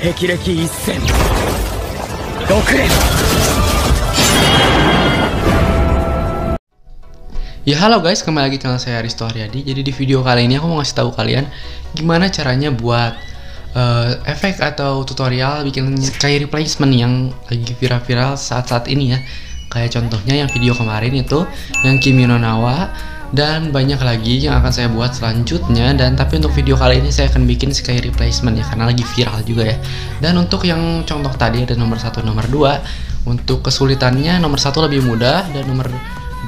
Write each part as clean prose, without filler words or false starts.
霹靂一閃6連。 Ya halo guys, kembali lagi channel saya Risto Haryadi. Jadi di video kali ini aku mau ngasih tahu kalian gimana caranya buat efek atau tutorial bikin sky replacement yang lagi viral-viral saat-saat ini ya. Kayak contohnya yang video kemarin itu yang Kimi no Na wa, dan banyak lagi yang akan saya buat selanjutnya. Dan tapi untuk video kali ini saya akan bikin sky replacement ya, karena lagi viral juga ya. Dan untuk yang contoh tadi ada nomor 1, nomor 2. Untuk kesulitannya nomor 1 lebih mudah dan nomor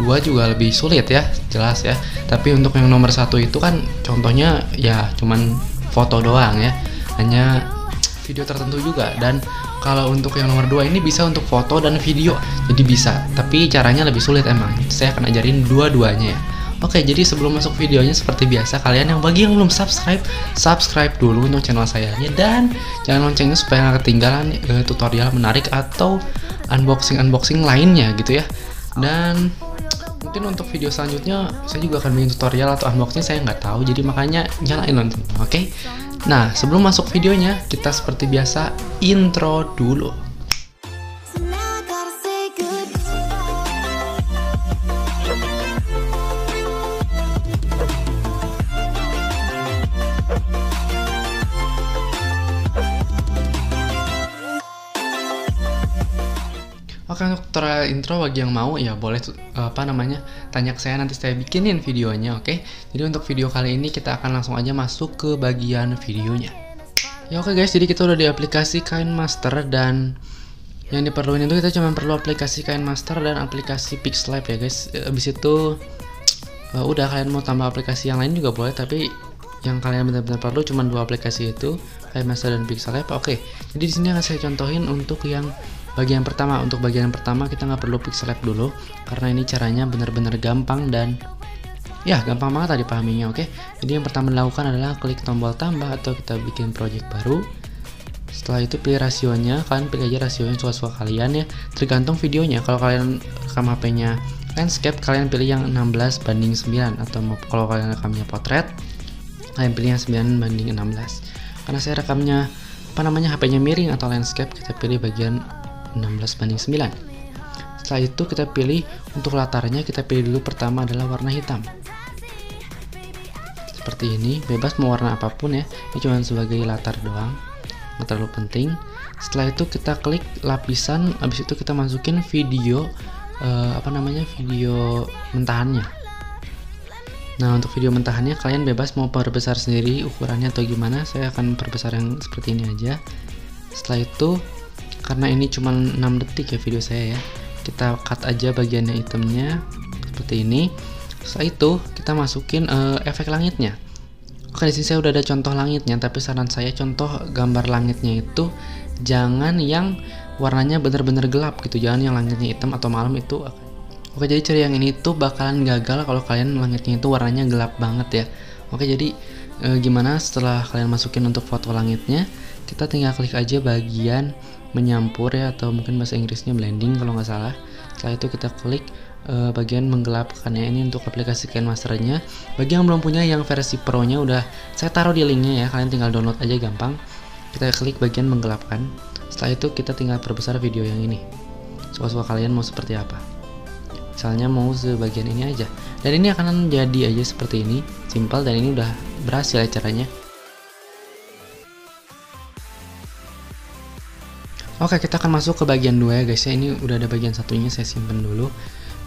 2 juga lebih sulit ya, jelas ya. Tapi untuk yang nomor 1 itu kan contohnya ya cuman foto doang ya, hanya video tertentu juga. Dan kalau untuk yang nomor 2 ini bisa untuk foto dan video, jadi bisa, tapi caranya lebih sulit emang. Saya akan ajarin dua-duanya ya. Oke, jadi sebelum masuk videonya seperti biasa, kalian yang bagi yang belum subscribe dulu untuk channel saya ya, dan jangan loncengnya supaya nggak ketinggalan tutorial menarik atau unboxing lainnya gitu ya. Dan mungkin untuk video selanjutnya saya juga akan bikin tutorial atau unboxing, saya nggak tahu, jadi makanya nyalain nonton. Oke. Nah, sebelum masuk videonya, kita seperti biasa intro dulu. Oke, untuk tutorial intro bagi yang mau ya boleh tanya ke saya, nanti saya bikinin videonya. Oke. Jadi untuk video kali ini kita akan langsung aja masuk ke bagian videonya. Ya oke guys, jadi kita udah di aplikasi KineMaster, dan yang diperluin itu kita cuma perlu aplikasi KineMaster dan aplikasi Pixlab ya guys. Abis itu udah, kalian mau tambah aplikasi yang lain juga boleh, tapi yang kalian benar-benar perlu cuma 2 aplikasi itu, KineMaster dan Pixlab. Oke. Jadi di sini akan saya contohin untuk yang bagian pertama. Untuk bagian pertama kita nggak perlu Pixlab dulu, karena ini caranya benar-benar gampang dan ya gampang banget tadi dipahaminya. Oke. Jadi yang pertama dilakukan adalah klik tombol tambah atau kita bikin project baru. Setelah itu pilih rasionya, kalian pilih aja rasionya suka-suka kalian ya, tergantung videonya. Kalau kalian rekam HP-nya landscape, kalian pilih yang 16:9, atau kalau kalian rekamnya potret, kalian pilih yang 9:16. Karena saya rekamnya HP-nya miring atau landscape, kita pilih bagian 16:9. Setelah itu kita pilih untuk latarnya, kita pilih dulu pertama adalah warna hitam. Seperti ini, bebas mau warna apapun ya, ini cuma sebagai latar doang, nggak terlalu penting. Setelah itu kita klik lapisan, habis itu kita masukin video video mentahannya. Nah, untuk video mentahannya kalian bebas mau perbesar sendiri ukurannya atau gimana, saya akan perbesar yang seperti ini aja. Setelah itu, karena ini cuma 6 detik ya video saya ya, kita cut aja bagiannya itemnya seperti ini. Setelah itu kita masukin efek langitnya. Oke, di sini saya udah ada contoh langitnya, tapi saran saya contoh gambar langitnya itu jangan yang warnanya bener-bener gelap gitu, jangan yang langitnya hitam atau malam itu. Oke, jadi cari yang ini tuh bakalan gagal kalau kalian langitnya itu warnanya gelap banget ya. Oke, jadi gimana setelah kalian masukin untuk foto langitnya, kita tinggal klik aja bagian menyampur ya, atau mungkin bahasa Inggrisnya blending kalau nggak salah. Setelah itu kita klik bagian menggelapkan ya, ini untuk aplikasi KineMaster-nya. Bagi yang belum punya yang versi Pro nya udah saya taruh di linknya ya, kalian tinggal download aja gampang. Kita klik bagian menggelapkan. Setelah itu kita tinggal perbesar video yang ini, suka-suka kalian mau seperti apa. Misalnya mau sebagian ini aja, dan ini akan jadi aja seperti ini, simple, dan ini udah berhasil ya caranya. Oke, kita akan masuk ke bagian 2 ya guys ya. Ini udah ada bagian satunya, saya simpen dulu.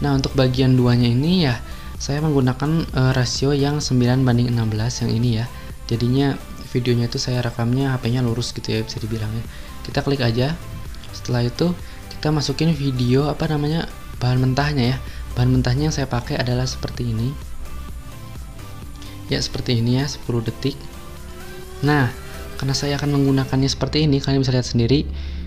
Nah, untuk bagian 2-nya ini ya saya menggunakan rasio yang 9:16 yang ini ya. Jadinya videonya itu saya rekamnya HP-nya lurus gitu ya, bisa dibilangnya. Kita klik aja. Setelah itu kita masukin video bahan mentahnya ya. Bahan mentahnya yang saya pakai adalah seperti ini. Ya, seperti ini ya, 10 detik. Nah, karena saya akan menggunakannya seperti ini, kalian bisa lihat sendiri.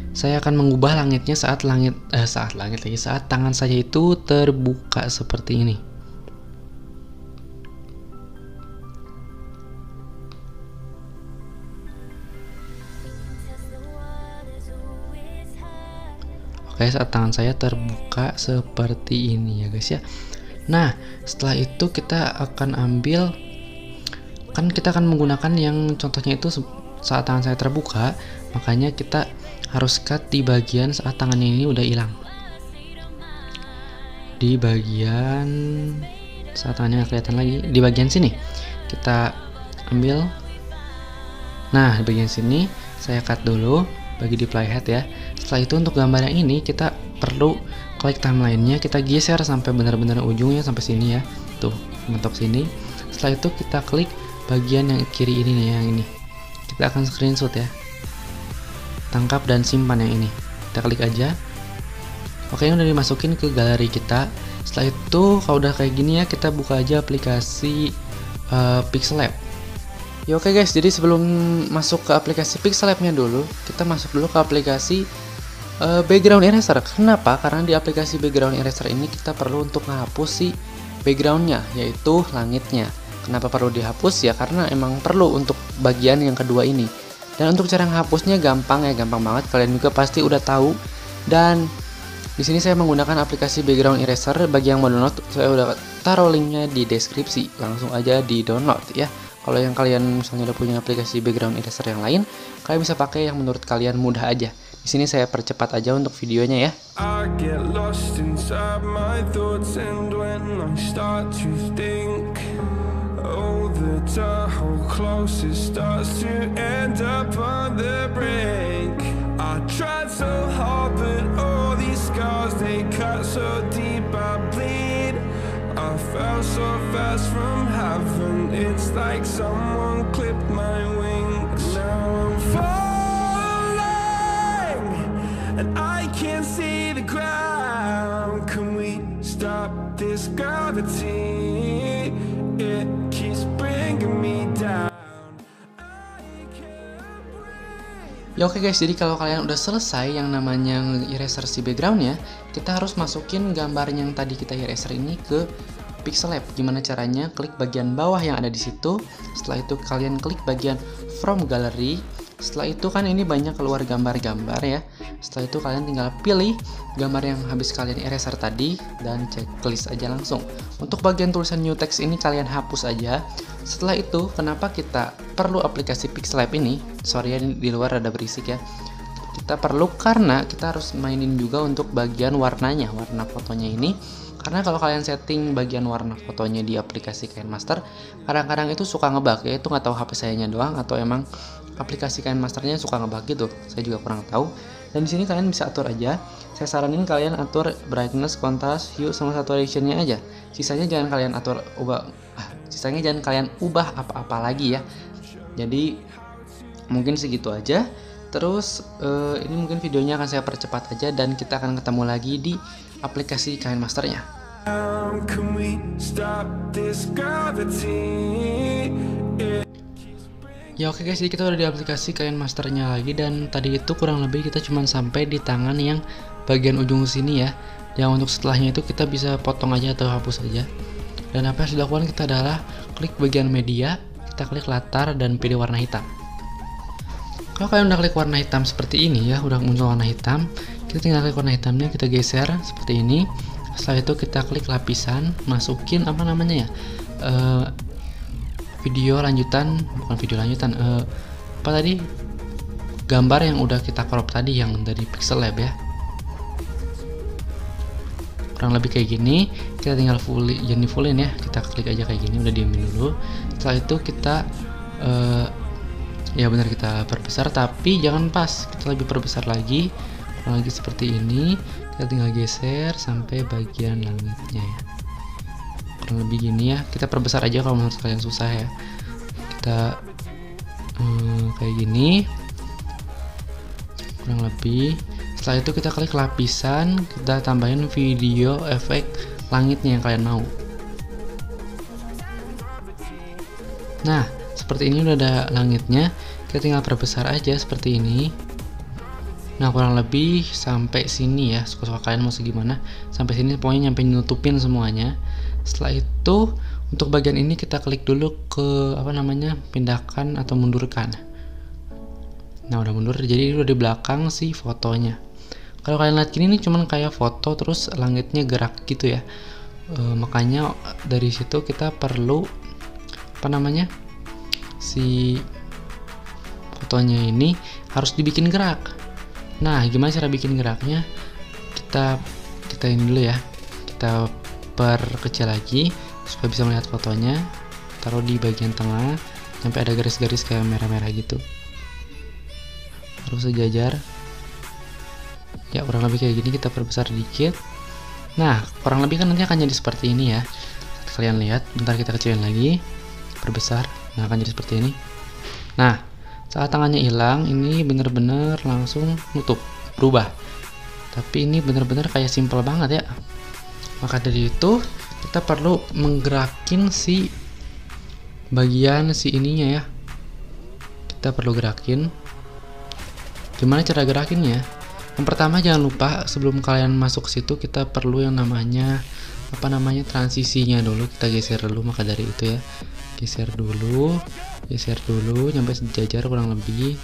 Saya akan mengubah langitnya saat tangan saya itu terbuka seperti ini. Oke, saat tangan saya terbuka seperti ini ya guys ya. Nah, setelah itu kita akan ambil, kan kita akan menggunakan yang contohnya itu saat tangan saya terbuka, makanya kita harus cut di bagian saat tangannya ini udah hilang. Di bagian saat tangannya nggak kelihatan lagi, di bagian sini kita ambil. Nah, di bagian sini saya cut dulu bagi di playhead ya. Setelah itu untuk gambar yang ini kita perlu klik timelinenya, kita geser sampai benar-benar ujungnya sampai sini ya. Tuh, mentok sini. Setelah itu kita klik bagian yang kiri ini nih, yang ini. Kita akan screenshot ya. Tangkap dan simpan yang ini. Kita klik aja. Oke, ini udah dimasukin ke galeri kita. Setelah itu kalau udah kayak gini ya, kita buka aja aplikasi Pixellab. Ya oke guys, jadi sebelum masuk ke aplikasi Pixellab-nya dulu, kita masuk dulu ke aplikasi background eraser. Kenapa? Karena di aplikasi background eraser ini kita perlu untuk menghapus si backgroundnya, yaitu langitnya. Kenapa perlu dihapus? Ya karena emang perlu untuk bagian yang kedua ini. Dan untuk cara menghapusnya gampang ya, gampang banget. Kalian juga pasti udah tahu. Dan di sini saya menggunakan aplikasi background eraser. Bagi yang mau download, saya udah taruh linknya di deskripsi. Langsung aja di download ya. Kalau yang kalian misalnya udah punya aplikasi background eraser yang lain, kalian bisa pakai yang menurut kalian mudah aja. Di sini saya percepat aja untuk videonya ya. I get lost inside my thoughts, and when I start to think, oh, the Tahoe closest starts to end up on the brink. I tried so hard, but all these scars, they cut so deep, I bleed. I fell so fast from heaven, it's like someone clipped my wings. Now I'm falling, and I can't see the ground. Can we stop this gravity? It keeps bringing me down. Ya oke guys, jadi kalau kalian udah selesai yang namanya eraser si backgroundnya, kita harus masukin gambar yang tadi kita eraser ini ke Pixellab. Gimana caranya? Klik bagian bawah yang ada di situ. Setelah itu kalian klik bagian From Gallery. Setelah itu kan ini banyak keluar gambar-gambar ya. Setelah itu kalian tinggal pilih gambar yang habis kalian eraser tadi dan checklist aja langsung. Untuk bagian tulisan new text ini kalian hapus aja. Setelah itu kenapa kita perlu aplikasi Pixellab ini? Sorry ya, di luar ada berisik ya. Kita perlu karena kita harus mainin juga untuk bagian warnanya, warna fotonya ini. Karena kalau kalian setting bagian warna fotonya di aplikasi KineMaster, kadang-kadang itu suka ngebug ya. Itu nggak tahu HP sayanya doang atau emang aplikasi KineMasternya suka ngebug gitu. Saya juga kurang tahu. Dan di sini kalian bisa atur aja. Saya saranin kalian atur brightness, contrast, hue sama saturation-nya aja. Sisanya jangan kalian atur sisanya jangan kalian ubah apa-apa lagi ya. Jadi mungkin segitu aja. Terus ini mungkin videonya akan saya percepat aja dan kita akan ketemu lagi di aplikasi KineMasternya. Can we stop this gravity? Ya oke guys, jadi kita udah di aplikasi KineMasternya lagi dan tadi itu kurang lebih kita cuma sampai di tangan yang bagian ujung sini ya. Yang untuk setelahnya itu kita bisa potong aja atau hapus aja. Dan apa yang harus dilakukan kita adalah klik bagian media, kita klik latar dan pilih warna hitam. Kalau kalian udah klik warna hitam seperti ini ya, udah muncul warna hitam, kita tinggal klik warna hitamnya, kita geser seperti ini. Setelah itu kita klik lapisan, masukin apa namanya ya, video lanjutan, bukan video lanjutan, apa tadi, gambar yang udah kita crop tadi yang dari Pixellab ya. Kurang lebih kayak gini, kita tinggal fullin ya, kita klik aja kayak gini, udah diemin dulu. Setelah itu kita ya benar kita perbesar, tapi jangan pas, kita lebih perbesar lagi, kurang lagi seperti ini. Kita tinggal geser sampai bagian langitnya ya, kurang lebih gini ya. Kita perbesar aja kalau menurut kalian susah ya. Kita kayak gini kurang lebih. Setelah itu kita klik lapisan, kita tambahin video efek langitnya yang kalian mau. Nah seperti ini udah ada langitnya, kita tinggal perbesar aja seperti ini. Nah kurang lebih sampai sini ya, suka-suka kalian mau segimana, sampai sini pokoknya nyampe nutupin semuanya. Setelah itu untuk bagian ini kita klik dulu ke apa namanya, pindahkan atau mundurkan. Nah udah mundur, jadi udah di belakang si fotonya. Kalau kalian lihat gini nih cuman kayak foto terus langitnya gerak gitu ya. Makanya dari situ kita perlu apa namanya, si fotonya ini harus dibikin gerak. Nah, gimana cara bikin geraknya? Kita ini dulu ya. Kita perkecil lagi supaya bisa melihat fotonya. Taruh di bagian tengah sampai ada garis-garis kayak merah-merah gitu. Harus sejajar. Ya, kurang lebih kayak gini. Kita perbesar dikit. Nah, kurang lebih kan nanti akan jadi seperti ini ya. Kalian lihat, bentar kita kecilin lagi, perbesar. Nah, akan jadi seperti ini. Nah, saat tangannya hilang, ini bener-bener langsung nutup, berubah. Tapi ini bener-bener kayak simple banget ya. Maka dari itu, kita perlu menggerakin si bagian si ininya ya. Kita perlu gerakin. Gimana cara gerakinnya? Yang pertama, jangan lupa sebelum kalian masuk ke situ, kita perlu yang namanya transisinya dulu. Kita geser dulu, maka dari itu ya, geser dulu sampai sejajar kurang lebih.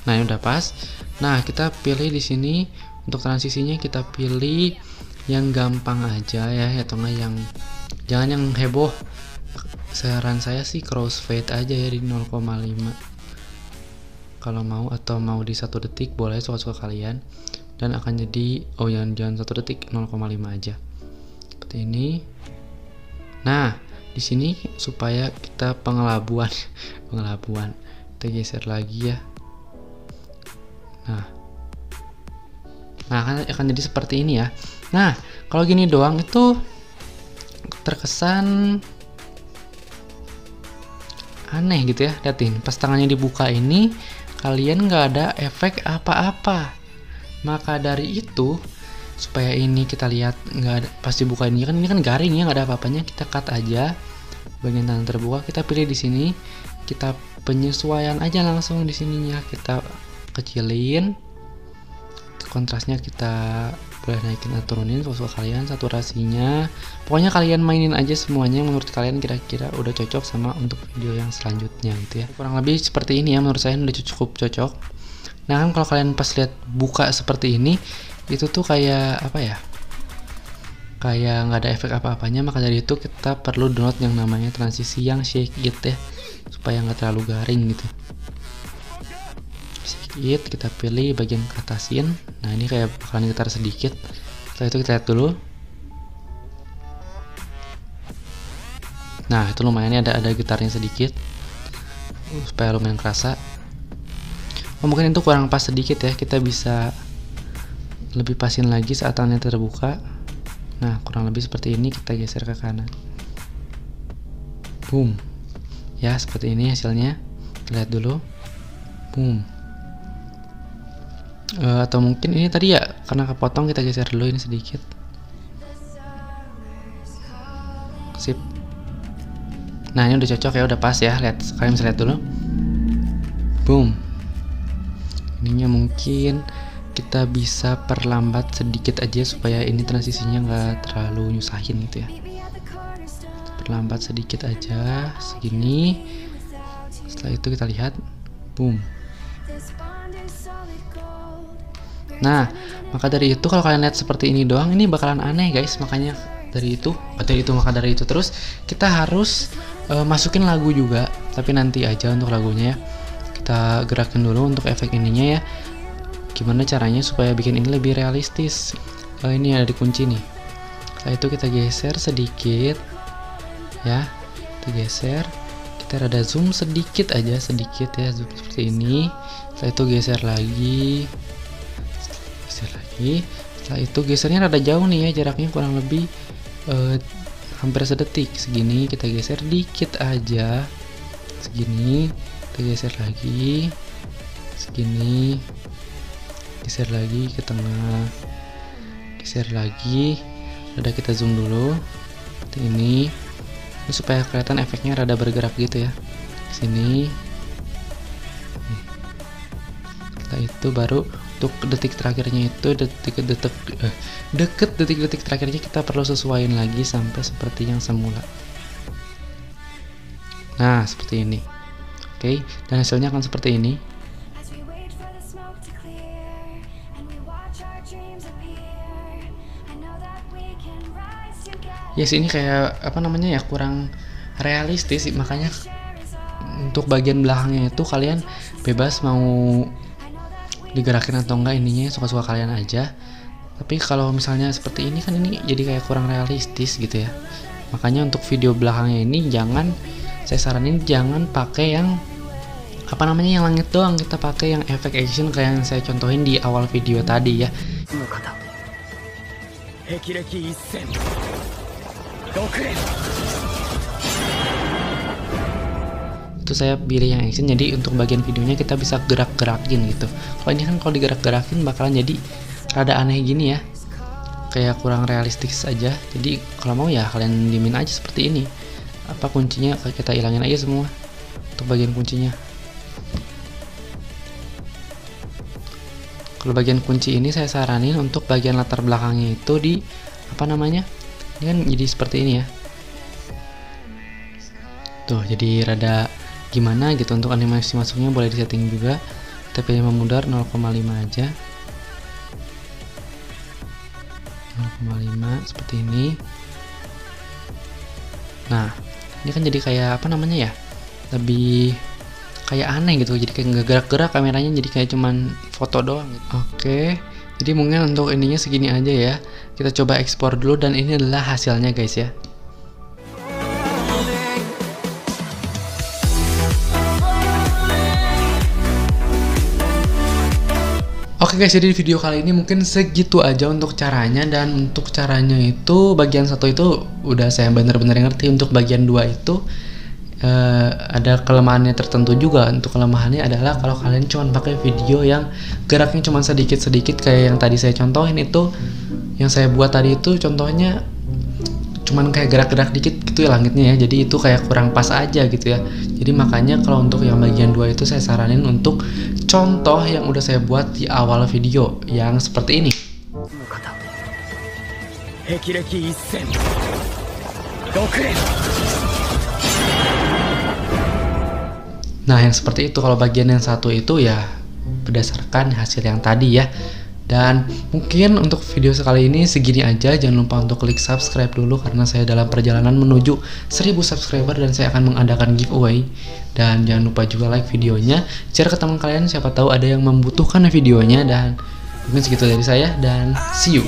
Nah, ini udah pas. Nah, kita pilih di sini untuk transisinya, kita pilih yang gampang aja ya, atau enggak yang jangan yang heboh. Saran saya sih crossfade aja ya di 0,5 kalau mau, atau mau di 1 detik boleh, suka-suka kalian. Dan akan jadi jangan 1 detik, 0,5 aja seperti ini. Nah, di sini supaya kita pengelabuan kita geser lagi ya. Nah, akan jadi seperti ini ya. Nah, kalau gini doang itu terkesan aneh gitu ya. Liatin, pas tangannya dibuka ini kalian nggak ada efek apa-apa. Maka dari itu, supaya ini kita lihat nggak ada, pas dibuka ini kan garing ya, nggak ada apa-apanya. Kita cut aja bagian tangan terbuka, kita pilih di sini, kita penyesuaian aja langsung di sininya, kita kecilin, kontrasnya kita boleh naikin atau turunin sesuai kalian, saturasinya. Pokoknya kalian mainin aja semuanya yang menurut kalian kira-kira udah cocok sama untuk video yang selanjutnya gitu ya. Kurang lebih seperti ini ya, menurut saya udah cukup cocok. Nah, kan kalau kalian pas lihat buka seperti ini, itu tuh kayak apa ya, kayak nggak ada efek apa-apanya. Maka dari itu kita perlu download yang namanya transisi yang shake it ya, supaya nggak terlalu garing gitu. Shake it, kita pilih bagian ke atasin. Nah, ini kayak bakalan getar sedikit. Setelah itu kita lihat dulu. Nah, itu lumayan ya, ada gitarnya sedikit supaya lumayan kerasa. Mungkin itu kurang pas sedikit ya, kita bisa lebih pasin lagi saat tangannya terbuka. Nah, kurang lebih seperti ini, kita geser ke kanan. Boom. Ya, seperti ini hasilnya. Kita lihat dulu. Boom. Atau mungkin ini tadi ya, karena kepotong, kita geser dulu ini sedikit. Sip. Nah, ini udah cocok ya, udah pas ya. Lihat, kalian bisa lihat dulu. Boom. Ininya mungkin kita bisa perlambat sedikit aja supaya ini transisinya nggak terlalu nyusahin gitu ya. Perlambat sedikit aja, segini. Setelah itu kita lihat, boom. Nah, maka dari itu kalau kalian lihat seperti ini doang, ini bakalan aneh guys. Makanya maka dari itu terus kita harus masukin lagu juga, tapi nanti aja untuk lagunya ya. Kita gerakin dulu untuk efek ininya ya. Gimana caranya supaya bikin ini lebih realistis. Ini ada dikunci nih. Setelah itu kita geser sedikit ya, kita geser, kita rada zoom sedikit aja, sedikit ya, zoom seperti ini. Setelah itu geser lagi. Setelah itu gesernya rada jauh nih ya, jaraknya kurang lebih hampir sedetik. Segini kita geser dikit aja, segini kita geser lagi, segini geser lagi ke tengah, geser lagi, rada kita zoom dulu seperti ini supaya kelihatan efeknya rada bergerak gitu ya. Sini. Setelah itu baru untuk detik terakhirnya itu detik terakhirnya kita perlu sesuaiin lagi sampai seperti yang semula. Nah, seperti ini. Oke, dan hasilnya akan seperti ini. Yes, ini kayak apa namanya ya, kurang realistis, makanya untuk bagian belakangnya itu kalian bebas mau digerakin atau enggak, ininya suka-suka kalian aja. Tapi kalau misalnya seperti ini kan ini jadi kayak kurang realistis gitu ya. Makanya untuk video belakangnya ini saya saranin jangan pakai yang apa namanya yang langit doang, kita pakai yang efek action kayak yang saya contohin di awal video tadi ya. Itu saya pilih yang action, jadi untuk bagian videonya kita bisa gerak-gerakin gitu. Kalau ini kan kalau digerak-gerakin bakalan jadi rada aneh gini ya, kayak kurang realistis aja. Jadi kalau mau ya kalian diemin aja seperti ini. Apa kuncinya kita hilangin aja semua untuk bagian kuncinya. Kalau bagian kunci ini saya saranin untuk bagian latar belakangnya itu di apa namanya, ini kan jadi seperti ini ya. Tuh jadi rada gimana gitu. Untuk animasi masuknya boleh disetting juga, kita pilih memudar 0,5 aja, 0,5 seperti ini. Nah ini kan jadi kayak apa namanya ya, lebih kayak aneh gitu, jadi kayak nggak gerak-gerak kameranya, jadi kayak cuman foto doang gitu. Oke, jadi mungkin untuk ininya segini aja ya, kita coba ekspor dulu dan ini adalah hasilnya guys ya. Oke guys, jadi di video kali ini mungkin segitu aja untuk caranya. Dan untuk caranya itu bagian 1 itu udah saya bener-bener ngerti. Untuk bagian 2 itu ada kelemahannya tertentu juga. Untuk kelemahannya adalah kalau kalian cuma pakai video yang geraknya cuma sedikit-sedikit kayak yang tadi saya contohin itu, yang saya buat tadi itu contohnya cuman kayak gerak-gerak dikit gitu ya langitnya ya, jadi itu kayak kurang pas aja gitu ya. Jadi makanya kalau untuk yang bagian 2 itu saya saranin untuk contoh yang udah saya buat di awal video yang seperti ini. Nah yang seperti itu. Kalau bagian yang 1 itu ya berdasarkan hasil yang tadi ya. Dan mungkin untuk video sekali ini segini aja. Jangan lupa untuk klik subscribe dulu karena saya dalam perjalanan menuju 1000 subscriber dan saya akan mengadakan giveaway. Dan jangan lupa juga like videonya, share ke teman kalian, siapa tahu ada yang membutuhkan videonya. Dan mungkin segitu dari saya dan see you.